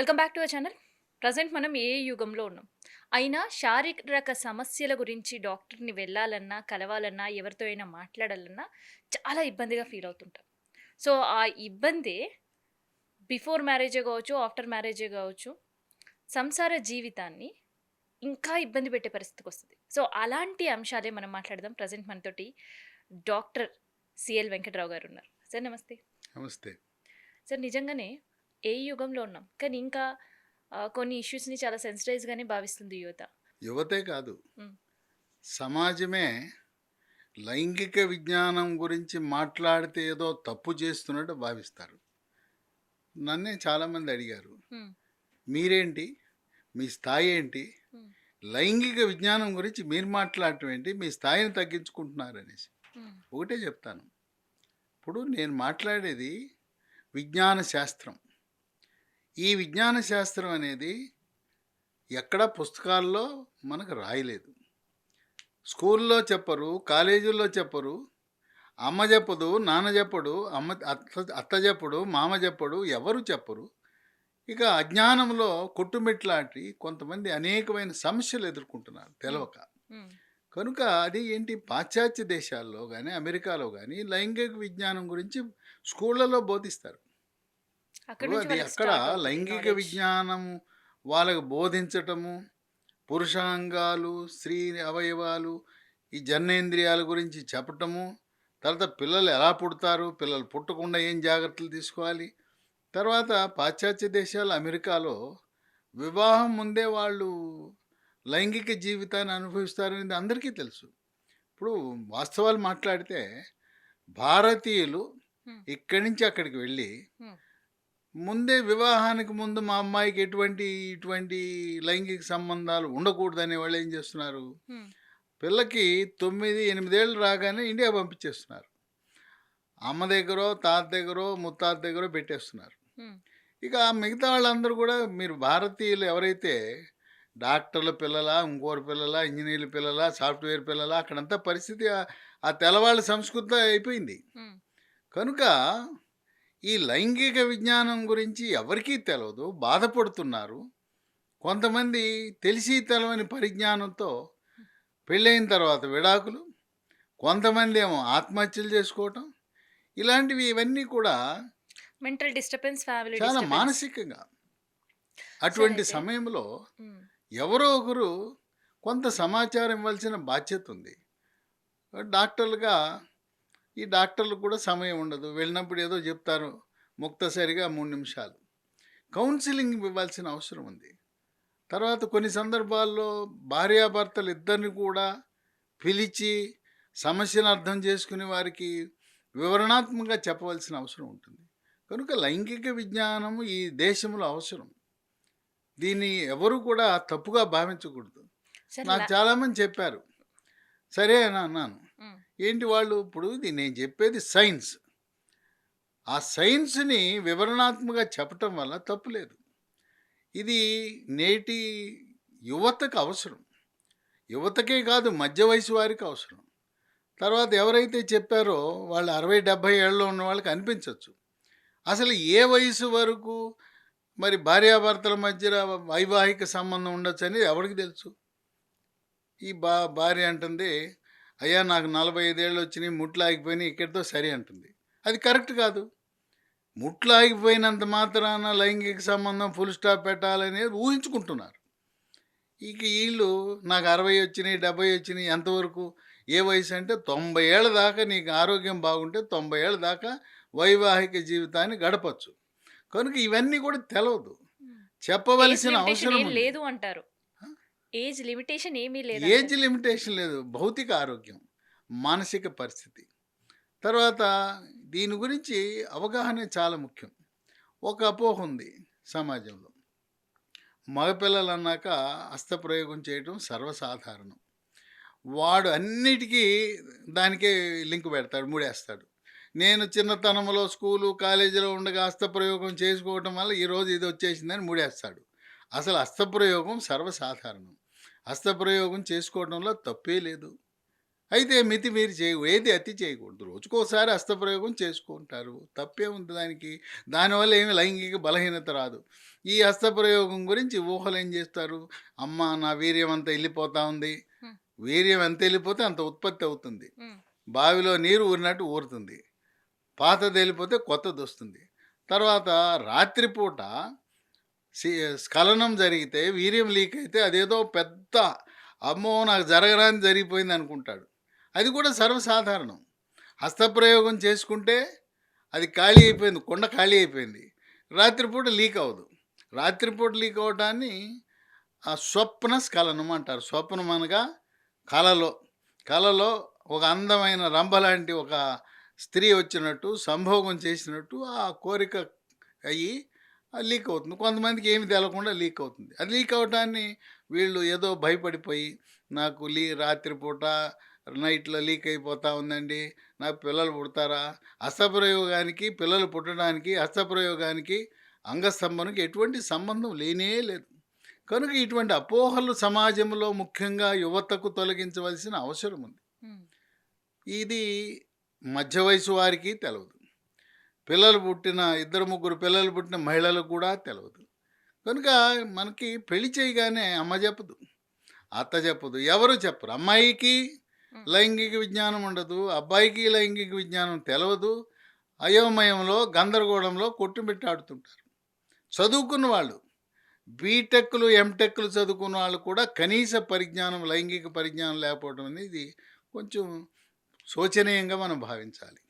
Welcome back to our channel. Present మనం ఏ యుగంలో ఉన్నాం. అయినా శారీరక సమస్యల గురించి డాక్టర్‌ని వెళ్ళాలన్నా, కలవాలన్నా, ఎవరితో అయినా మాట్లాడాలన్నా చాలా ఇబ్బందిగా ఫీల్ అవుతుంటాం. సో, ఆ ఇబ్బందే బిఫోర్ మ్యారేజే గావచ్చు, ఆఫ్టర్ మ్యారేజే గావచ్చు, సంసార జీవితాన్ని ఇంకా ఇబ్బంది పెట్టే పరిస్థితికొస్తది. సో, అలాంటి అంశాలే మనం మాట్లాడదాం. ప్రజెంట్ మనతోటి డాక్టర్ సిఎల్ వెంకట్రావు గారున్నారు. సార్ నమస్తే. నమస్తే. సార్ నిజంగానే ఏ యుగంలో ఉన్నాం. కానీ ఇంకా కొన్ని ఇష్యూస్‌ని చాలా సెన్సిటైజ్‌గానే భావిస్తుంది యువత. యువతే కాదు, హ్మ్. సమాజమే లైంగిక విజ్ఞానం గురించి మాట్లాడితే ఏదో తప్పు చేస్తున్నట్టు భావిస్తారు. నన్నే చాలామంది అడిగారు, హ్మ్. మీరేంటి? మీ స్థాయి ఏంటి? హ్మ్. లైంగిక విజ్ఞానం గురించి మీరు మాట్లాడటం ఏంటి? మీ స్థాయిని తగ్గించుకుంటున్నారనేసి. హ్మ్. ఒకటే చెప్తాను. ఇప్పుడు నేను మాట్లాడేది విజ్ఞాన శాస్త్రం. ఈ విజ్ఞాన శాస్త్రం అనేది ఎక్కడా పుస్తకాల్లో మనకు రాయలేదు. స్కూల్లో చెప్పరు, కాలేజీల్లో చెప్పరు. అమ్మ చెప్పదు, నాన్న చెప్పడు, అత్త చెప్పడు, మామ చెప్పడు, ఎవరు చెప్పరు. ఇక అజ్ఞానంలో కొట్టుమిట్లాడి కొంతమంది అనేకమైన సమస్యలు ఎదుర్కొంటున్నారు హ్మ్. తెలవక. హ్మ్. కనుక అది ఏంటి, పాశ్చాత్య దేశాల్లో గానీ, అమెరికాలో గానీ లైంగిక విజ్ఞానం గురించి స్కూళ్ళలో బోధిస్తారు. అక్కడి ఇప్పుడు నుంచి అది వాళ్ళకి అక్కడ స్టార్ట్ అవుతది లైంగిక నాలెడ్జ్. విజ్ఞానము వాళ్ళకి బోధించటము, పురుషాంగాలు, స్త్రీ అవయవాలు, ఈ జననేంద్రియాల గురించి చెప్పటము, తర్వాత పిల్లలు ఎలా పుడతారు, పిల్లలు పుట్టకుండా ఏం జాగ్రత్తలు తీసుకోవాలి. తర్వాత పాశ్చాత్య దేశాలు, అమెరికాలో వివాహం ముందే వాళ్ళు లైంగిక జీవితాన్ని అనుభవిస్తారనేది అందరికీ తెలుసు. ఇప్పుడు వాస్తవాలు మాట్లాడితే భారతీయులు హ్మ్. ఇక్కడి నుంచి అక్కడికి వెళ్ళి హ్మ్. ముందే వివాహానికి ముందు మా అమ్మాయికి ఇటువంటి లైంగిక సంబంధాలు ఉండకూడదనే వాళ్ళు ఏం చేస్తున్నారు, హ్మ్. పిల్లకి 9, 8 ఏళ్ళు రాగానే ఇండియా పంపించేస్తున్నారు. అమ్మ దగ్గరో, తాత దగ్గరో, ముత్తాత దగ్గరో పెట్టేస్తున్నారు. హ్మ్. ఇక ఆ మిగతా వాళ్ళందరూ కూడా, మీరు భారతీయులు ఎవరైతే డాక్టర్ల పిల్లలా, ఇంకోరి పిల్లలా, ఇంజినీర్ల పిల్లలా, సాఫ్ట్‌వేర్ పిల్లలా, అక్కడంతా పరిస్థితి ఆ తెల్లవాళ్ళ సంస్కృతి అయిపోయింది. హ్మ్. కనుక ఈ లైంగిక విజ్ఞానం గురించి ఎవరికీ తెలవదు, బాధపడుతున్నారు. కొంతమంది తెలిసి తెలవని పరిజ్ఞానంతో పెళ్ళైన తర్వాత విడాకులు, కొంతమందేమో ఆత్మహత్యలు చేసుకోవటం, ఇవన్నీ కూడా మెంటల్ డిస్టర్బెన్స్, ఫ్యామిలీ చాలా డిస్టర్బెన్స్. మానసికంగా. సార్ అటువంటి అయితే సమయంలో హ్మ్. ఎవరో ఒకరు కొంత సమాచారం ఇవ్వాల్సిన బాధ్యత ఉంది. డాక్టర్లుగా ఈ డాక్టర్లకు కూడా సమయం ఉండదు. వెళ్ళినప్పుడు ఏదో చెప్తారు, ముక్తసరిగా 3 నిమిషాలు. కౌన్సిలింగ్ ఇవ్వాల్సిన అవసరం ఉంది. తర్వాత కొన్ని సందర్భాల్లో భార్యాభర్తలు ఇద్దరిని కూడా పిలిచి సమస్యను అర్థం చేసుకుని వారికి వివరణాత్మకంగా చెప్పవలసిన అవసరం ఉంటుంది. కనుక లైంగిక విజ్ఞానము ఈ దేశంలో అవసరం. దీన్ని ఎవరు కూడా తప్పుగా భావించకూడదు. సార్ నాకు చాలామంది చెప్పారు. సరే అని అన్నాను. హ్మ్. ఏంటి వాళ్ళు, ఇప్పుడు ఇది నేను చెప్పేది సైన్స్. ఆ సైన్స్‌ని వివరణాత్మకంగా చెప్పటం వల్ల తప్పు లేదు. ఇది నేటి యువతకు అవసరం. యువతకే కాదు, మధ్య వయసు వారికి అవసరం. తర్వాత ఎవరైతే చెప్పారో వాళ్ళు 60, 70 ఏళ్లలో ఉన్న వాళ్ళకి అనిపించొచ్చు. అసలు ఏ వయసు వరకు మరి భార్యాభర్తల మధ్యన వైవాహిక సంబంధం ఉండొచ్చని ఎవరికి తెలుసు? ఈ భార్య అంటుంది, "అయ్యా నాకు 45 ఏళ్ళొచ్చినియి, ముట్లు ఆగిపోయినాయి, ఇక్కడితో సరి" అంటుంది. అది కరెక్ట్ కాదు. ముట్లు ఆగిపోయినంత మాత్రాన లైంగిక సంబంధం ఫుల్ స్టాప్ పెట్టాలనేది ఊహించుకుంటున్నారు. ఇక ఈళ్ళు నాకు 60 వచ్చినియి, 70 వచ్చినియి ఎంతవరకు? ఏ వయసు అంటే 90 ఏళ్ల దాకా నీకు ఆరోగ్యం బాగుంటే 90 ఏళ్ల దాకా వైవాహిక జీవితాన్ని గడపొచ్చు. కనుక ఇవన్నీ కూడా తెలవదు. హ్మ్. ఏజ్ చెప్పవలసిన లిమిటేషన్ అవసరం ఏం ఉంది. లేదు అంటారు. ఆ! ఏజ్ లిమిటేషన్ ఏమీ ఏజ్ లేదంటారు. లిమిటేషన్ లేదు. భౌతిక ఆరోగ్యం, మానసిక పరిస్థితి. తర్వాత దీని గురించి అవగాహన చాలా ముఖ్యం. ఒక అపోహ ఉంది సమాజంలో. మగపిల్లలన్నాక హస్తప్రయోగం చేయటం సర్వసాధారణం. వాడు అన్నిటికీ దానికే లింక్ పెడతాడు, ముడేస్తాడు. నేను చిన్నతనంలో స్కూలు, కాలేజీలో ఉండగా హస్తప్రయోగం చేసుకోవటం వల్ల ఈరోజు ఇది వచ్చేసిందని ముడేస్తాడు. అసలు హస్తప్రయోగం సర్వసాధారణం. హస్తప్రయోగం చేసుకోవడంలో తప్పే లేదు. అయితే మితిమీరి ఏది అతి చేయకూడదు. రోజుకోసారి హస్తప్రయోగం చేసుకుంటారు. తప్పేముంది దానికి? దానివల్ల ఏమి లైంగిక బలహీనత రాదు. ఈ హస్తప్రయోగం గురించి ఊహలు ఏం చేస్తారు? అమ్మ నా వీర్యం అంతా ఎళ్ళిపోతా ఉంది. హ్మ్. వీర్యం ఎంత ఎళ్ళిపోతే అంత ఉత్పత్తి అవుతుంది. హ్మ్. బావిలో నీరు ఊరినట్టు ఊరుతుంది. పాతదెళ్ళిపోతే కొత్తదొస్తుంది. తర్వాత రాత్రిపూట సి స్ఖలనం జరిగితే, వీర్యం లీక్ అయితే అదేదో పెద్ద అమ్మో! నాకు జరగరానిది జరిగిపోయిందనుకుంటాడు. అది కూడా సర్వసాధారణం. హస్తప్రయోగం చేసుకుంటే అది ఖాళీ అయిపోయింది. కుండ ఖాళీ అయిపోయింది. రాత్రిపూట లీక్ అవ్వదు. రాత్రిపూట లీక్ అవ్వటాన్ని స్వప్న స్ఖలనం అంటారు. స్వప్నం అనగా కలలో, కలలో ఒక అందమైన రంభ లాంటి ఒక స్త్రీ వచ్చినట్టు, సంభోగం చేసినట్టు ఆ కోరిక అయ్యి లీక్ అవుతుంది. కొంతమందికి ఏమి తెలవకుండా లీక్ అవుతుంది. అది లీక్ అవ్వటాన్ని వీళ్ళు ఏదో భయపడిపోయి నాకు రాత్రిపూట నైట్‌లో లీక్ అయిపోతా ఉందండి. నాకు పిల్లలు పుడతారా? హస్తప్రయోగానికి, పిల్లలు పుట్టడానికి, హస్తప్రయోగానికి, అంగస్తంభనకి ఎటువంటి సంబంధం లేనే లేదు. కనుక ఇటువంటి అపోహలు సమాజంలో ముఖ్యంగా యువతకు తొలగించవలసిన అవసరం ఉంది. హ్మ్. ఇది మధ్య వయసు వారికి తెలవదు. ఇద్దరు ముగ్గురు పిల్లలు పుట్టిన మహిళలకు కూడా తెలవదు. కనుక మనకి పెళ్లి చేయగానే అమ్మ చెప్పదు, అత్త చెప్పదు, ఎవరు చెప్పరు. అమ్మాయికి హ్మ్. లైంగిక విజ్ఞానం ఉండదు, అబ్బాయికి లైంగిక విజ్ఞానం తెలవదు. అయోమయంలో గందరగోళంలో కొట్టుమిట్టాడుతుంటారు. చదువుకున్న వాళ్ళు బీటెక్‌లు, ఎంటెక్‌లు చదువుకున్న వాళ్ళు కూడా కనీస పరిజ్ఞానం, లైంగిక పరిజ్ఞానం లేకపోవడం అనేది కొంచెం శోచనీయంగా మనం భావించాలి.